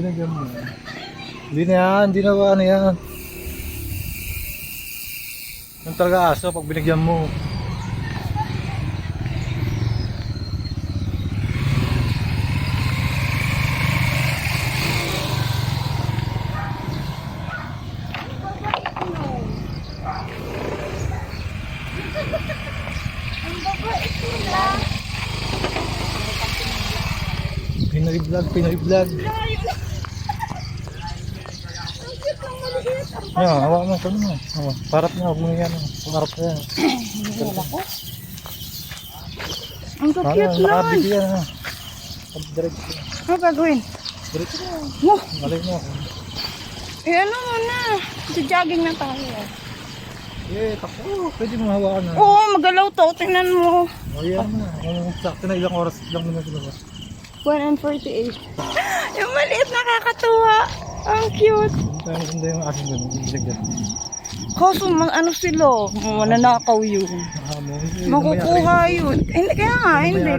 binigyan mo. Hindi na yan, hindi na ano yan. Yung talaga aso pag binigyan mo. Pinoy vlog. Yeah, hawa mo ito mo. Parap na, huwag mo yan. Parap na yan. Ang cute naman. Nakabigyan na. Diretso. Ano gagawin? Diretso na. Wow. Malay mo. Eh ano na. Jogging na tayo. Eh, tako. Pwede mo hawakan na. Oo, magalaw to. Tingnan mo. O yan na. Sakto na ilang oras lang naman sila ba? 1:48. Yung maliit nakakatuwa. Ang cute. Hindi yung asin doon. Binigyan. Kaso ano sila, mananakaw yun. Makukuha yun. Hindi, kaya nga, hindi.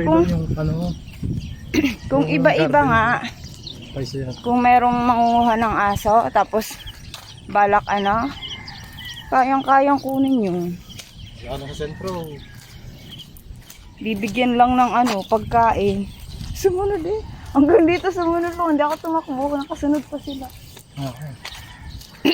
Kung iba-iba nga, kung merong mangunguha ng aso, tapos balak ano, kayang-kayang kunin yun. Ano sa sentro? Bibigyan lang ng ano, pagkain. Sumunod eh. Hanggang dito sumunod lang. Hindi ako tumakbo. Nakasunod pa sila. Okay.